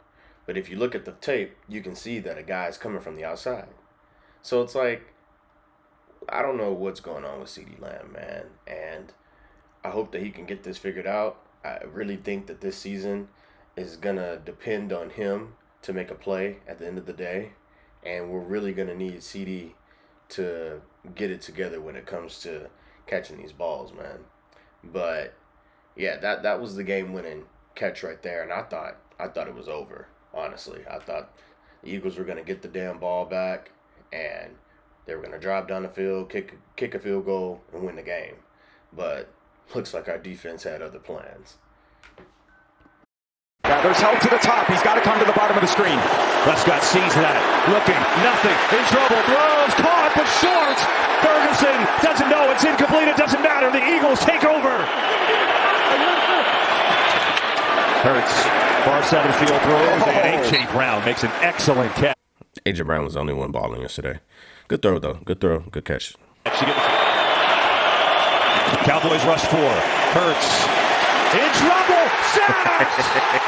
But if you look at the tape, you can see that a guy's coming from the outside. So it's like, I don't know what's going on with CeeDee Lamb, man. And I hope that he can get this figured out. I really think that this season is going to depend on him to make a play at the end of the day. And we're really going to need CD to get it together when it comes to catching these balls, man. But yeah, that was the game-winning catch right there, and I thought it was over. Honestly, I thought the Eagles were gonna get the damn ball back, and They were going to drive down the field, kick a field goal, and win the game. But looks like our defense had other plans. There's help to the top. He's got to come to the bottom of the screen. Prescott sees that. Looking. Nothing. In trouble. Throws. Caught, but short. Ferguson doesn't know. It's incomplete. It doesn't matter. The Eagles take over. Hurts. Far side of the field throws. And A.J. Brown makes an excellent catch. A.J. Brown was the only one balling yesterday. Good throw, though. Good throw. Good catch. Cowboys rush 4. Hurts. In trouble. Sacked.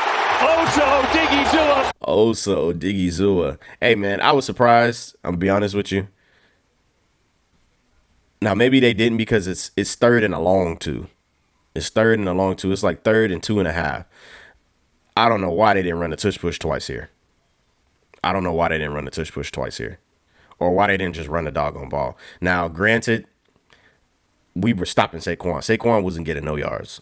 Oso Diggy Hey, man, I was surprised. I'm going to be honest with you. Now, maybe they didn't because it's third and a long 2. It's third and a long 2. It's like third and 2.5. I don't know why they didn't run the tush push twice here. Or why they didn't just run the doggone ball. Now, granted, we were stopping Saquon. Saquon wasn't getting no yards.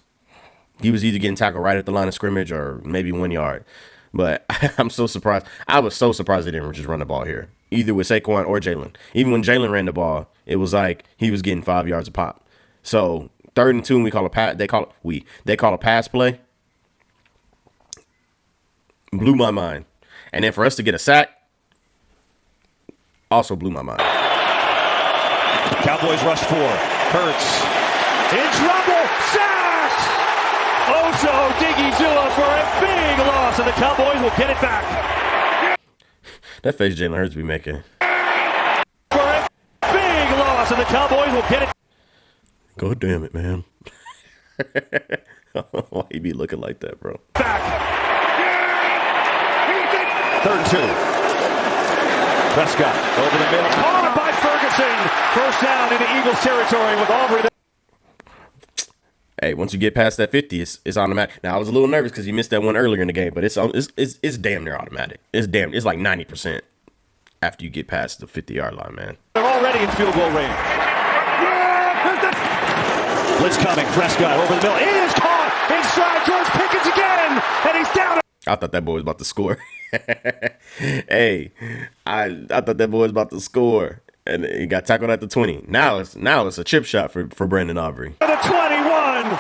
He was either getting tackled right at the line of scrimmage or maybe 1 yard. But I'm so surprised. I was so surprised they didn't just run the ball here, either with Saquon or Jalen. Even when Jalen ran the ball, it was like he was getting 5 yards a pop. So 3rd and 2, and we call a pass. They call a pass play. Blew my mind. And then for us to get a sack, also blew my mind. Cowboys rush 4. Hurts. In trouble. Sacked. Oso Diggy for a big loss, and the Cowboys will get it back. That face Jalen Hurts be making. For a big loss, and the Cowboys will get it. God damn it, man. Why you be looking like that, bro? Back. 3rd and 2. Prescott over the middle. Caught by Ferguson. First down into Eagles territory with Aubrey. Hey, once you get past that 50, it's automatic. Now, I was a little nervous because you missed that one earlier in the game, but it's damn near automatic. It's like 90% after you get past the 50-yard line, man. They're already in field goal range. Blitz coming. Prescott over the middle. It is caught. Inside. George Pickens again. And he's down. I thought that boy was about to score. Hey, I thought that boy was about to score. And he got tackled at the 20. Now it's a chip shot for Brandon Aubrey. The 21.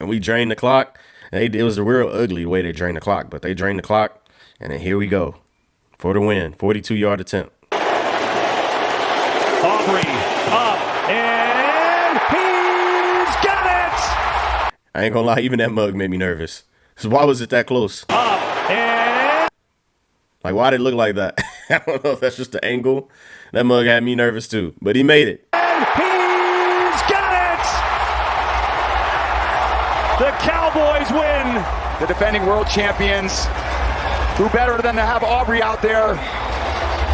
And we drained the clock. It was a real ugly way they drained the clock, but they drained the clock. And then here we go for the win. 42-yard attempt. Aubrey up, and he's got it! I ain't gonna lie, even that mug made me nervous. So why was it that close? Up, and... Like, why did it look like that? I don't know if that's just the angle. That mug had me nervous too, but he made it. And he's got it! The Cowboys win! The defending world champions. Who better than to have Aubrey out there?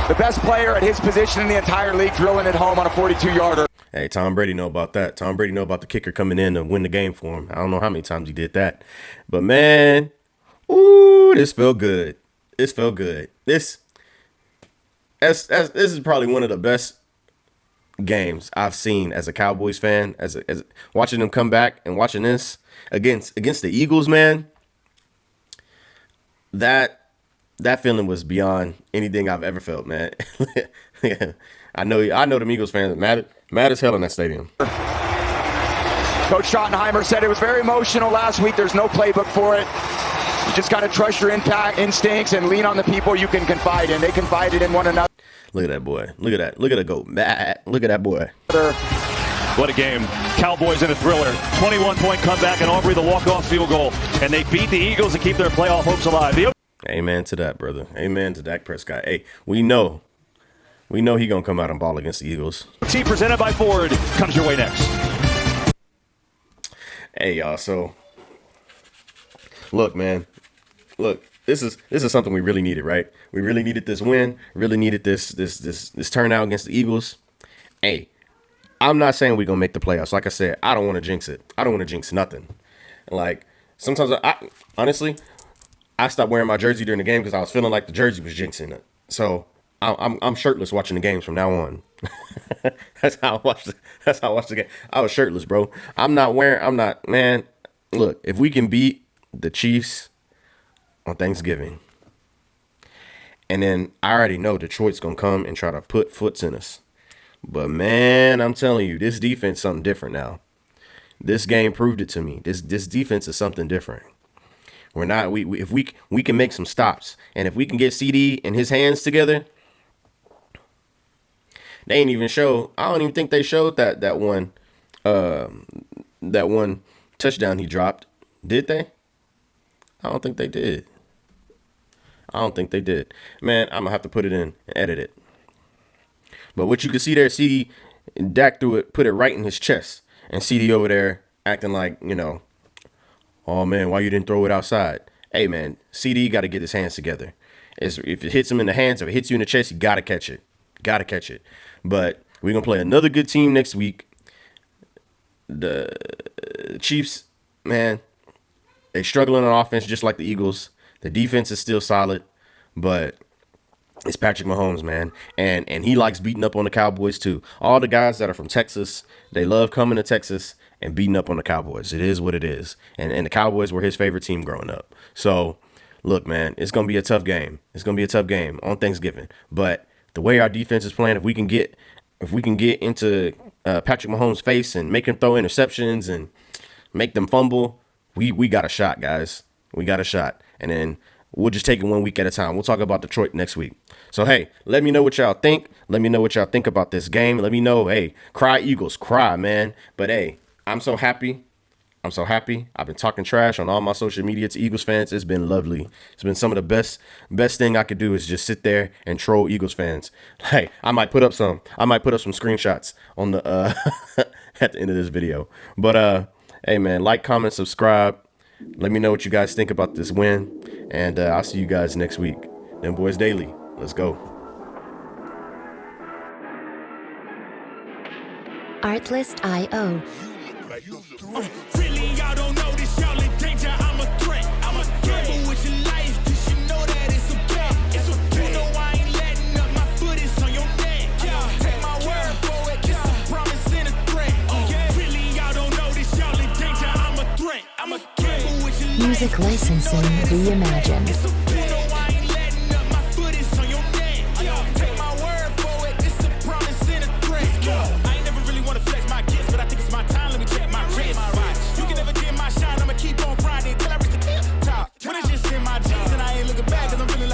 The best player at his position in the entire league, drilling it home on a 42-yarder. Hey, Tom Brady know about that. Tom Brady know about the kicker coming in to win the game for him. I don't know how many times he did that. But, man, ooh, this felt good. This felt good. This is probably one of the best games I've seen as a Cowboys fan. As watching them come back and watching this against the Eagles, man. That feeling was beyond anything I've ever felt, man. I know them Eagles fans are mad as hell in that stadium. Coach Schottenheimer said it was very emotional last week. There's no playbook for it. You just got to trust your instincts and lean on the people you can confide in. They confided in one another. Look at that boy. Look at that. Look at it go. Look at that boy. What a game. Cowboys in a thriller. 21-point comeback and Aubrey the walk-off field goal. And they beat the Eagles and keep their playoff hopes alive. Amen to that, brother. Amen to Dak Prescott. Hey, we know he going to come out and ball against the Eagles. Team presented by Ford comes your way next. Hey, y'all. So, look, man. Look, this is something we really needed, right? We really needed this win. Really needed this turnout against the Eagles. Hey, I'm not saying we're going to make the playoffs. Like I said, I don't want to jinx it. I don't want to jinx nothing. Like, sometimes honestly, I stopped wearing my jersey during the game because I was feeling like the jersey was jinxing it. So I'm shirtless watching the games from now on. That's how I watched the game. I was shirtless, bro. Man, look, if we can beat the Chiefs on Thanksgiving And then I already know Detroit's going to come and try to put foots in us. But, man, I'm telling you, this defense is something different now. This game proved it to me. This defense is something different. We're not if we can make some stops, and if we can get CD and his hands together, they ain't even show. I don't even think they showed that one touchdown he dropped. Did they? I don't think they did. Man, I'm gonna have to put it in and edit it. But what you can see there, CD, Dak threw it, put it right in his chest, and CD over there acting like, oh man, why you didn't throw it outside? Hey man, CD got to get his hands together. If it hits him in the hands, if it hits you in the chest, you got to catch it. But we're gonna play another good team next week. The Chiefs, man, they struggling on offense just like the Eagles. The defense is still solid, but it's Patrick Mahomes, man. And he likes beating up on the Cowboys too. All the guys that are from Texas, they love coming to Texas and beating up on the Cowboys. It is what it is. And the Cowboys were his favorite team growing up. So, look, man, it's going to be a tough game. It's going to be a tough game on Thanksgiving. But the way our defense is playing, if we can get into Patrick Mahomes' face and make him throw interceptions and make them fumble, we got a shot, guys. We got a shot. And then we'll just take it 1 week at a time. We'll talk about Detroit next week. So, hey, let me know what y'all think. Let me know what y'all think about this game. Let me know, hey, cry Eagles, cry, man. But, hey, I'm so happy. I've been talking trash on all my social media to Eagles fans. It's been lovely. It's been some of the best thing I could do is just sit there and troll Eagles fans. Hey, I might put up some screenshots on the at the end of this video. But hey man, like, comment, subscribe. Let me know what you guys think about this win. And I'll see you guys next week. Them Boys Daily. Let's go. Artlist.io. Really, y'all don't know this, y'all in danger. I'm a threat. I'm a gamble with your life, cause you know that it's a bet. It's a bet. You know I ain't letting up, my foot is on your neck. Take my word for it, it's a promise and a threat. Really, y'all don't know this, y'all in danger. I'm a threat. I'm a gamble with your life. Music licensing reimagined. It's a bet.